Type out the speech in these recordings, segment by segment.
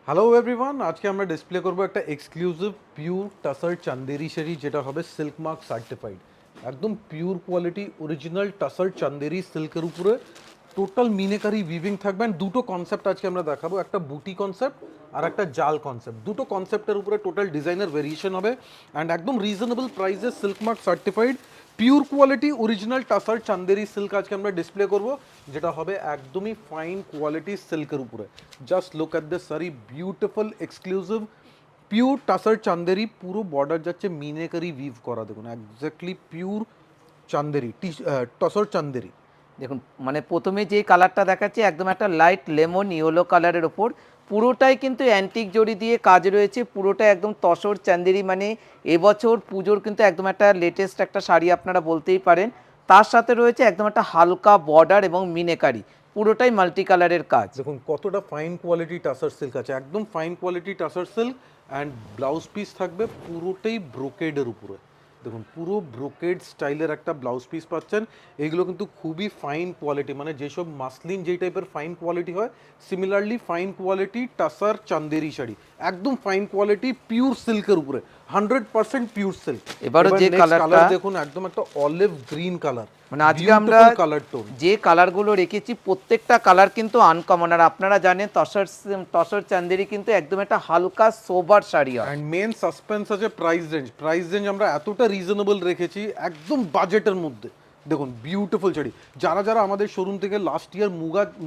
Hello everyone, আজকে আমরা display করব একটা এক্সক্লুসিভ পিওর টাসার চান্দেরি শাড়ি, যেটা হবে সিল্ক মার্ক সার্টিফাইড। একদম pure quality original tussar Chanderi সিল্কের উপরে টোটাল মিনেকারি উইভিং থাকবে। and দুটো কনসেপ্ট আজকে আমরা দেখাবো, একটা বুটি কনসেপ্ট আর একটা জাল কনসেপ্ট। দুটো কনসেপ্টের উপরে টোটাল ডিজাইনের ভেরিয়েশন হবে অ্যান্ড একদম রিজনেবল প্রাইসে silk mark certified pure quality original tussar Chanderi silk আজকে আমরা ডিসপ্লে করব, যেটা হবে একদমই ফাইন কোয়ালিটি সিল্কের উপরে। জাস্ট লুক অ্যাট দিস সারি, beautiful exclusive pure tussar Chanderi. পুরো বর্ডার যাচ্ছে মিনেকারি উইভ করা, দেখুন এক্স্যাক্টলি পিওর চান্দেরি টসর চান্দেরি। দেখুন মানে প্রথমে যে কালারটা দেখাচ্ছি একদম একটা লাইট লেমন ইয়েলো কালারের ওপর, পুরোটাই কিন্তু অ্যান্টিক জড়ি দিয়ে কাজ রয়েছে, পুরোটাই একদম তসর চান্দেরি। মানে এবছর পুজোর কিন্তু একদম একটা লেটেস্ট একটা শাড়ি আপনারা বলতেই পারেন। তার সাথে রয়েছে একদম একটা হালকা বর্ডার এবং মিনেকারি, পুরোটাই মাল্টি কালারের কাজ। দেখুন কতটা ফাইন কোয়ালিটি টাসার সিল্ক আছে, একদম fine quality tussar silk. And blouse piece থাকবে পুরোটাই ব্রোকেডের উপরে। দেখুন পুরো ব্রোকেড স্টাইলের একটা ব্লাউজ পিস পাচ্ছেন। এগুলো কিন্তু খুবই ফাইন কোয়ালিটি, মানে যেসব মাসলিন যেই টাইপের ফাইন কোয়ালিটি হয়, similarly fine quality tussar Chanderi sari, একদম ফাইন কোয়ালিটি পিওর সিল্কের উপরে, 100% পিওর সিল্ক। এবারও যে কালারটা দেখুন একদম একটা অলিভ গ্রিন কালার, মানে আজকে আমরা কালার টোন যে কালারগুলো রেখেছি প্রত্যেকটা কালার কিন্তু আনকমন। আর আপনারা জানেন তসর চান্দেরি কিন্তু একদম একটা হালকা সোবার শাড়ি হয়। অ্যান্ড মেন সাসপেন্স আছে প্রাইস রেঞ্জ আমরা এতটা রিজনেবল রেখেছি, একদম বাজেটের মধ্যে। দেখুন বিউটিফুল শাড়ি। যারা যারা আমাদের শোরুম থেকে লাস্ট ইয়ার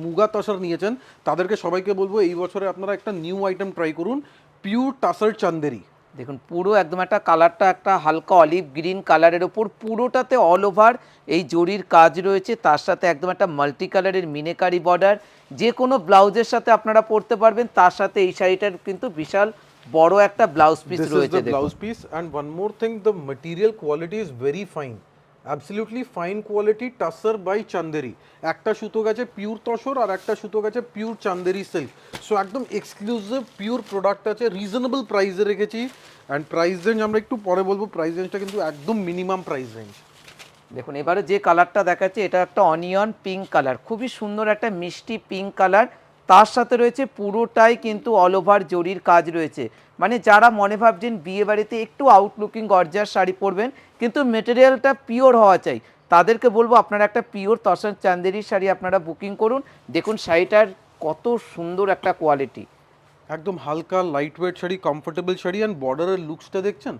মুগা তাসার নিয়েছেন, তাদেরকে সবাইকে বলবো এই বছরে আপনারা একটা নিউ আইটেম ট্রাই করুন, পিওর টাসার চান্দেরি। দেখুন পুরো একদম একটা কালারটা একটা হালকা অলিভ গ্রিন কালারের ওপর, পুরোটাতে অল ওভার এই জরির কাজ রয়েছে, তার সাথে একদম একটা মাল্টি কালারের মিনেকারি বর্ডার। যে কোনো ব্লাউজের সাথে আপনারা পরতে পারবেন, তার সাথে এই শাড়িটার কিন্তু বিশাল বড় একটা ব্লাউজ পিস রয়েছে। Blouse piece and one more thing, the material quality is very fine, absolutely fine quality tussar by Chanderi. একটা সুতো গেছে পিওর তসর আর একটা সুতো গেছে পিওর চান্দেরি সিল্ক। সো একদম এক্সক্লুসিভ পিওর প্রোডাক্ট আছে, রিজনেবল প্রাইসে রেখেছি। অ্যান্ড প্রাইস রেঞ্জ আমরা একটু পরে বলবো, প্রাইস রেঞ্জটা কিন্তু একদম মিনিমাম প্রাইস রেঞ্জ। দেখুন এবারে যে কালারটা দেখাচ্ছে এটা একটা অনিয়ন পিঙ্ক কালার, খুবই সুন্দর একটা মিষ্টি পিঙ্ক কালার। তার সাথে রয়েছে পুরোটাই কিন্তু অল ওভার জরির কাজ রয়েছে। মানে যারা মনে ভাবছেন বিয়ে বাড়িতে একটু আউটলুকিং গর্জাস শাড়ি পরবেন কিন্তু মেটেরিয়ালটা পিওর হওয়া চাই, তাদেরকে বলবো আপনারা একটা পিওর তসর চান্দেরি শাড়ি আপনারা বুকিং করুন। দেখুন শাড়িটার কত সুন্দর একটা কোয়ালিটি, একদম হালকা light weight sari, comfortable sari. And বর্ডারের লুকসটা দেখছেন,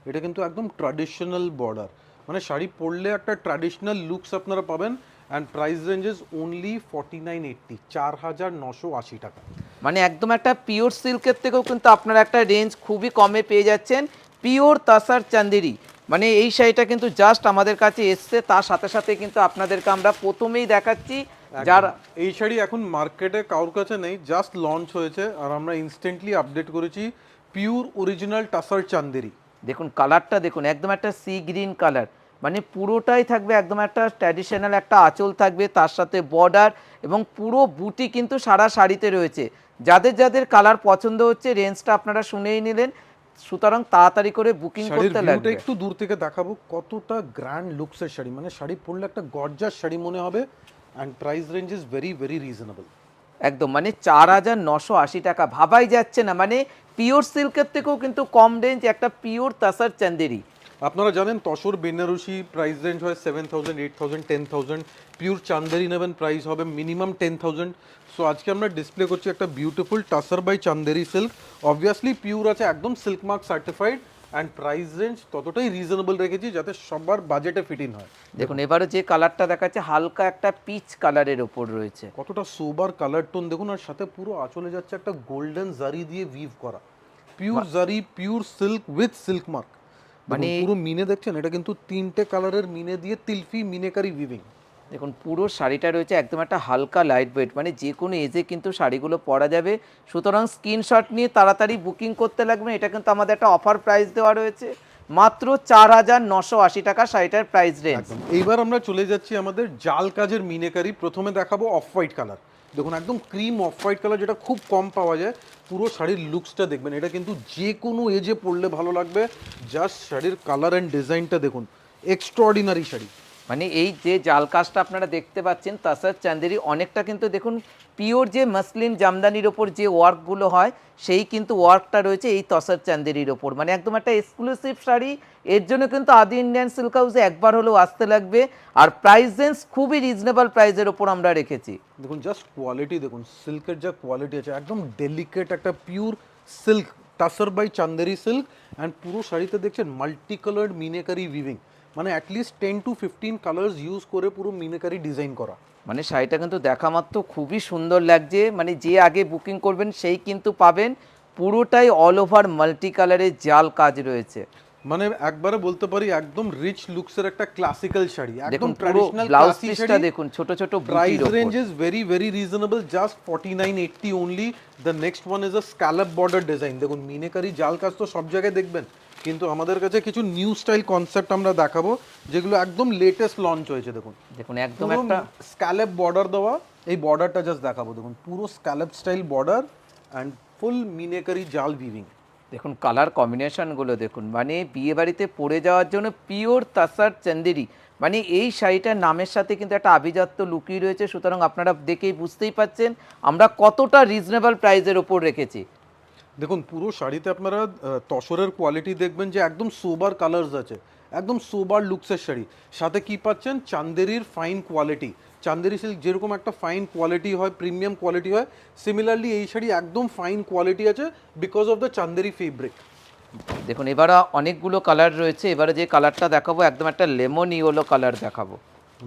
এটা কিন্তু একদম ট্র্যাডিশনাল বর্ডার, মানে শাড়ি পরলে একটা ট্র্যাডিশনাল লুকস আপনারা পাবেন। And price range is only 4980, 4980 টাকা। মানে একদম একটা পিওর সিল্কের থেকেও কিন্তু আপনারা একটা রেঞ্জ খুবই কমে পেয়ে যাচ্ছেন, পিওর তাসার চান্দেরি। মানে এই শাড়িটা কিন্তু জাস্ট আমাদের কাছে এসছে, তার সাথে সাথে কিন্তু আপনাদেরকে আমরা প্রথমেই দেখাচ্ছি। যারা এই শাড়ি এখন মার্কেটে কারোর কাছে নেই, জাস্ট লঞ্চ হয়েছে আর আমরা ইনস্ট্যান্টলি আপডেট করেছি, পিওর অরিজিনাল টাসার চান্দেরি। দেখুন কালারটা দেখুন একদম একটা সি গ্রিন কালার, মানে পুরোটাই থাকবে একদম একটা ট্র্যাডিশনাল একটা আঁচল থাকবে, তার সাথে বর্ডার এবং পুরো বুটি কিন্তু সারা শাড়িতে রয়েছে। যাদের যাদের কালার পছন্দ হচ্ছে রেঞ্জটা আপনারা শুনেই নিলেন, সুতরাং তাড়াতাড়ি করে বুকিং করতে লাগবে। একটু দূর থেকে দেখাবো, কতটা গ্র্যান্ড লুকসের শাড়ি, মানে শাড়ি পরলে একটা গর্জাস শাড়ি মনে হবে। And price range is very very reasonable. একদম মানে 4980 টাকা, ভাবাই যাচ্ছে না। মানে পিওর সিল্কের থেকেও কিন্তু কম রেঞ্জ একটা পিওর তাসার চান্দেরি। আপনারা জানেন তসর বেনারসি প্রাইস রেঞ্জ হয় 7000, 8000, 10000। পিওর চান্দেরি নেবেন প্রাইস হবে মিনিমাম 10000। সো আজকে আমরা ডিসপ্লে করছি একটা beautiful tussar by Chanderi silk. Obviously pure আছে, একদম silk mark certified. And price range ততটাই রিজনেবল রেখেছি যাতে সবার বাজেটে ফিট ইন হয়। দেখুন এবারে যে কালারটা দেখাচ্ছে হালকা একটা পিচ কালারের ওপর রয়েছে, কতটা সোবার কালার টোন দেখুন, আর সাথে পুরো আঁচলে যাচ্ছে একটা গোল্ডেন জারি দিয়ে উইভ করা, পিওর জারি, pure silk with silk mark. মানে পুরো মিনে দেখছেন, এটা কিন্তু তিনটে কালারের মিনে দিয়ে তিলফি মিনেকারি উইভিং। দেখুন পুরো শাড়িটা রয়েছে একদম একটা হালকা লাইট ওয়েট, মানে যে কোনো এজে কিন্তু শাড়িগুলো পরা যাবে। সুতরাং স্ক্রিনশট নিয়ে তাড়াতাড়ি বুকিং করতে লাগবে। এটা কিন্তু আমাদের একটা অফার প্রাইস দেওয়া রয়েছে, মাত্র 4980 টাকা শাড়িটার প্রাইস রেঞ্জ। এইবার আমরা চলে যাচ্ছি আমাদের জাল কাজের মিনেকারি। প্রথমে দেখাবো অফ হোয়াইট কালার। দেখুন একদম ক্রিম অফ হোয়াইট কালার, যেটা খুব কম পাওয়া যায়। পুরো শাড়ির লুকসটা দেখবেন, এটা কিন্তু যে কোনো এজে পরলে ভালো লাগবে। জাস্ট শাড়ির কালার অ্যান্ড ডিজাইনটা দেখুন, এক্সট্রাঅর্ডিনারি শাড়ি। মানে এই যে জাল কাজটা আপনারা দেখতে পাচ্ছেন তাসার চান্দেরি অনেকটা কিন্তু দেখুন পিওর যে মাসলিন জামদানির ওপর যে ওয়ার্কগুলো হয় সেই কিন্তু ওয়ার্কটা রয়েছে এই তসার চান্দেরির ওপর, মানে একদম একটা এক্সক্লুসিভ শাড়ি। এর জন্য কিন্তু আদি ইন্ডিয়ান সিল্ক হাউসে একবার হলেও আসতে লাগবে। আর প্রাইস রেঞ্জ খুবই রিজনেবল প্রাইসের ওপর আমরা রেখেছি। দেখুন জাস্ট কোয়ালিটি দেখুন, সিল্কের যা কোয়ালিটি আছে একদম ডেলিকেট একটা pure silk, tussar by Chanderi silk. And পুরো শাড়িতে দেখছেন মাল্টি কালার্ড মিনেকারি উইভিং, মানে অ্যাটলিস্ট 10 to 15 কালার্স ইউজ করে পুরো মিনেকারি ডিজাইন করা। মানে শাড়িটা কিন্তু দেখা মাত্র খুবই সুন্দর লাগছে, মানে যে আগে বুকিং করবেন সেই কিন্তু পাবেন। পুরোটাই অল ওভার মাল্টি কালারের জাল কাজ রয়েছে। মানে একবারে বলতে পারি একদম রিচ লুকসের একটা ক্লাসিক্যাল শাড়ি, একদম দেখুন পুরো ট্র্যাডিশনাল ব্লাউজ ক্লাসি পিসটা শাড়ি। দেখুন ছোট ছোট প্রাইস বুটির রেঞ্জ ওপর। Is very very reasonable, just 4980 only. The next one is a scallop border design. দেখুন মিনেকারি জাল কাজ তো সব জায়গায় দেখবেন, কিন্তু আমাদের কাছে কিছু নিউ স্টাইল কনসেপ্ট আমরা দেখাবো যেগুলো একদম লেটেস্ট লঞ্চ হয়েছে। দেখুন দেখুন একদম একটা স্ক্যালপ বর্ডার দেওয়া, এই বর্ডারটা জাস্ট দেখাবো। দেখুন পুরো scallop style border and full meenakari জাল ভিভিং। দেখুন কালার কম্বিনেশনগুলো দেখুন, মানে বিয়ে বাড়িতে পরে যাওয়ার জন্য পিওর তাসার চান্দেরি। মানে এই শাড়িটার নামের সাথে কিন্তু একটা আভিজাত্য লুকিয়ে রয়েছে, সুতরাং আপনারা দেখেই বুঝতেই পাচ্ছেন আমরা কতটা রিজনেবল প্রাইসের ওপর রেখেছি। দেখুন পুরো শাড়িতে আপনারা তসরের কোয়ালিটি দেখবেন যে একদম সোবার কালার্স আছে, একদম সোবার লুকসের শাড়ি। সাথে কি পাচ্ছেন, চান্দেরির ফাইন কোয়ালিটি। চান্দেরি সিল্ক যেরকম একটা ফাইন কোয়ালিটি হয়, প্রিমিয়াম কোয়ালিটি হয়, সিমিলারলি এই শাড়ি একদম ফাইন কোয়ালিটি আছে because of the Chanderi fabric. দেখুন এবারে অনেকগুলো কালার রয়েছে, এবারে যে কালারটা দেখাবো একদম একটা লেমন ইয়েলো কালার দেখাবো।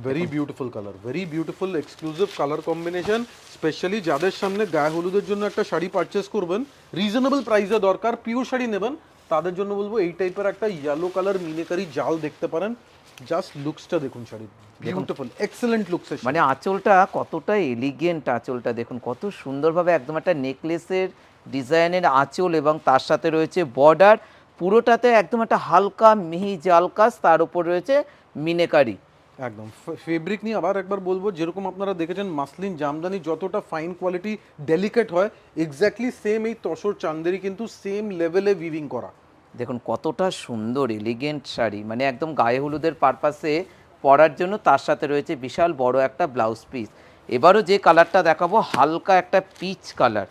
Very beautiful colour, very beautiful exclusive colour combination. Specially যাদের সামনে গায়ে হলুদের জন্য একটা শাড়ি পারচেস করবেন, রিজনেবল প্রাইসে দরকার, পিওর শাড়ি নেবেন, তাদের জন্য বলবো এই টাইপের একটা ইয়েলো কালার মিনেকারি জাল দেখতে পারেন। জাস্ট লুকসটা দেখুন শাড়ির, বিউটিফুল এক্সেলেন্ট লুকস। মানে আঁচলটা কতটা এলিগেন্ট, আঁচলটা দেখুন কত সুন্দরভাবে একদম একটা নেকলেসের ডিজাইনের আঁচল এবং তার সাথে রয়েছে বর্ডার। পুরোটাতে একদম একটা হালকা মিহি জাল কাজ, তার উপর রয়েছে মিনেকারি। একদম ফেব্রিক নিয়ে আবার একবার বলবো, যেরকম আপনারা দেখেছেন মাসলিন জামদানি যতটা ফাইন কোয়ালিটি ডেলিকেট হয়, এক্স্যাক্টলি সেম এই তসর চান্দেরি কিন্তু সেম লেভেলে উইভিং করা। দেখুন কতটা সুন্দর এলিগেন্ট শাড়ি, মানে একদম গায়ে হলুদের পারপাসে পরার জন্য, তার সাথে রয়েছে বিশাল বড় একটা ব্লাউজ পিস। এবারও যে কালারটা দেখাবো হালকা একটা পিচ কালার।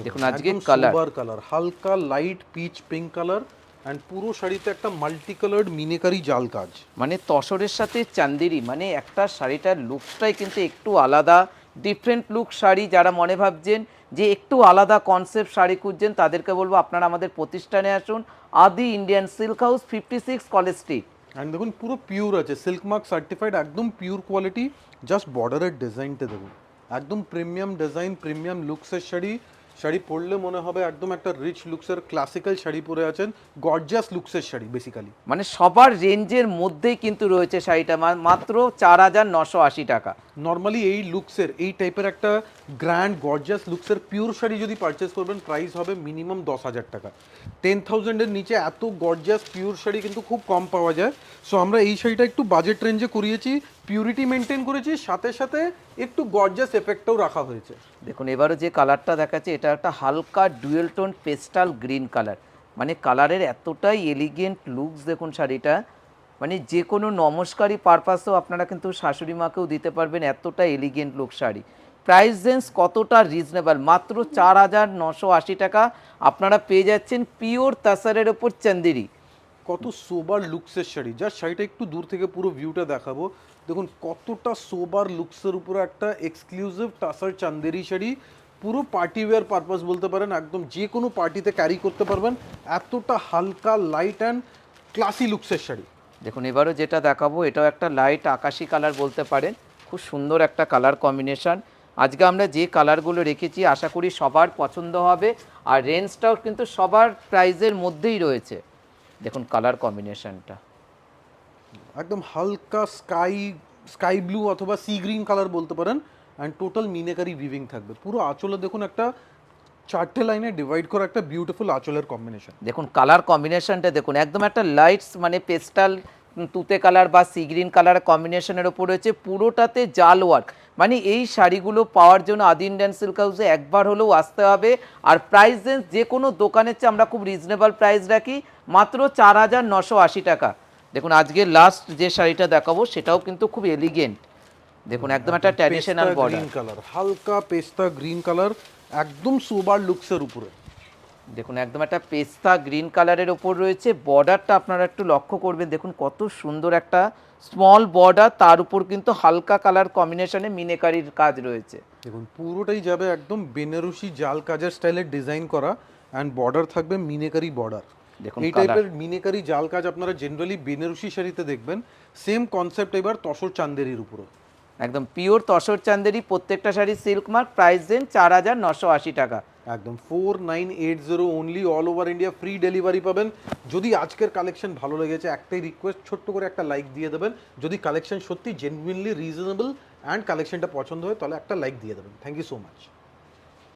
দেখুন আজকে কালার হালকা light pitch pink colour, and পুরো শাড়িতে একটা মাল্টি কালার্ড মিনেকারি জাল কাজ। মানে তসরের সাথে চান্দেরি, মানে একটা শাড়িটার লুকসটাই কিন্তু একটু আলাদা, ডিফারেন্ট লুক শাড়ি। যারা মনে ভাবছেন যে একটু আলাদা কনসেপ্ট শাড়ি খুঁজছেন, তাদেরকে বলবো আপনারা আমাদের প্রতিষ্ঠানে আসুন, Adi Indian silk house, 56 college street. And দেখুন পুরো পিওর আছে, সিল্ক মার্ক সার্টিফাইড, একদম পিওর কোয়ালিটি। জাস্ট বর্ডারের ডিজাইনটা দেখুন, একদম প্রিমিয়াম ডিজাইন, প্রিমিয়াম লুকসের শাড়ি। শাড়ি পরলে মনে হবে একদম একটা রিচ লুকসের ক্লাসিক্যাল শাড়ি পরে আছেন, গর্জিয়াস লুকসের শাড়ি বেসিক্যালি। মানে সবার রেঞ্জের মধ্যেই কিন্তু রয়েছে শাড়িটা, মাত্র 4980 টাকা। নর্মালি এই লুকসের, এই টাইপের একটা গ্র্যান্ড গর্জিয়াস লুকসের পিওর শাড়ি যদি পারচেস করবেন, প্রাইস হবে মিনিমাম 10,000 টাকা। 10,000-এর নিচে এত গর্জিয়াস পিওর শাড়ি কিন্তু খুব কম পাওয়া যায়। সো আমরা এই শাড়িটা একটু বাজেট রেঞ্জে করিয়েছি, পিউরিটি মেনটেন করেছি, সাথে সাথে একটু গর্জিয়াস এফেক্টটাও রাখা হয়েছে। দেখুন এবারও যে কালারটা দেখাচ্ছে এটা একটা হালকা dual tone pastel green colour. মানে কালারের এতটাই এলিগেন্ট লুকস দেখুন শাড়িটা, মানে যে কোনো নমস্কারী পারপাসেও আপনারা কিন্তু শাশুড়ি মাকেও দিতে পারবেন, এতটা elegant look sari. Price range কতটা রিজনেবল, মাত্র 4980 টাকা আপনারা পেয়ে যাচ্ছেন পিওর তাসারের ওপর চান্দেরি। কত সোবার লুকসের শাড়ি, যার শাড়িটা একটু দূর থেকে পুরো ভিউটা দেখাবো। দেখুন কতটা সোবার লুকসের উপরে একটা এক্সক্লুসিভ টাসার চান্দেরি শাড়ি, পুরো পার্টি ওয়্যার পারপাস বলতে পারেন, একদম যে কোনো পার্টিতে ক্যারি করতে পারবেন, এতটা হালকা লাইট অ্যান্ড ক্লাসি লুকসের শাড়ি। দেখুন এবারও যেটা দেখাবো এটাও একটা লাইট আকাশি কালার বলতে পারেন, খুব সুন্দর একটা কালার কম্বিনেশন। আজকে আমরা যে কালারগুলো রেখেছি আশা করি সবার পছন্দ হবে, আর রেঞ্জটাও কিন্তু সবার প্রাইজের মধ্যেই রয়েছে। দেখুন কালার কম্বিনেশনটা একদম হালকা স্কাই ব্লু অথবা সি গ্রিন কালার বলতে পারেন, অ্যান্ড টোটাল মিনেকারি উইভিং থাকবে। পুরো আঁচলে দেখুন একটা 4টে লাইনে ডিভাইড করা একটা বিউটিফুল আঁচলের কম্বিনেশন। দেখুন কালার কম্বিনেশনটা দেখুন, একদম একটা লাইটস মানে পেস্টাল তুতে কালার বা সি গ্রিন কালার কম্বিনেশনের ওপর রয়েছে, পুরোটাতে জাল ওয়ার্ক। মানে এই শাড়িগুলো পাওয়ার জন্য আদি ইন্ডিয়ান সিল্ক হাউসে একবার হলেও আসতে হবে। আর প্রাইস রেঞ্জ যে কোনো দোকানের চেয়ে আমরা খুব রিজনেবল প্রাইস রাখি, মাত্র 4980 টাকা। দেখুন আজকে লাস্ট যে শাড়িটা দেখাবো সেটাও কিন্তু খুব এলিগেন্ট, দেখুন একদম একটা ট্র্যাডিশনাল বর্ডার। গ্রিন কালার, হালকা পেস্তা গ্রিন কালার, একদম সোবার লুকসের উপরে। দেখুন একদম একটা পেস্তা গ্রিন কালারের ওপর রয়েছে, বর্ডারটা আপনারা একটু লক্ষ্য করবেন, দেখুন কত সুন্দর একটা স্মল বর্ডার, তার উপর কিন্তু হালকা কালার কম্বিনেশনে মিনেকারির কাজ রয়েছে। দেখুন পুরোটাই যাবে একদম বেনারসি জাল কাজের স্টাইলের ডিজাইন করা, অ্যান্ড বর্ডার থাকবে মিনেকারি বর্ডার। দেখুন এই টাইপের মিনেকারি জাল কাজ আপনারা জেনারেলি বেনারসি শাড়িতে দেখবেন। সেম কনসেপ্ট এবার তসর চান্দেরির উপরে। একদম পিওর তসর চান্দেরি, প্রত্যেকটা শাড়ি সিল্ক মার্ক, প্রাইস দেন 4980 টাকা। একদম 4980 only, all over India free delivery পাবেন। যদি আজকের কালেকশন ভালো লেগেছে একটাই রিকোয়েস্ট, ছোট্ট করে একটা লাইক দিয়ে দেবেন। যদি কালেকশন সত্যি জেনুইনলি রিজনেবল অ্যান্ড কালেকশনটা পছন্দ হয় তাহলে একটা লাইক দিয়ে দেবেন। Thank you so much.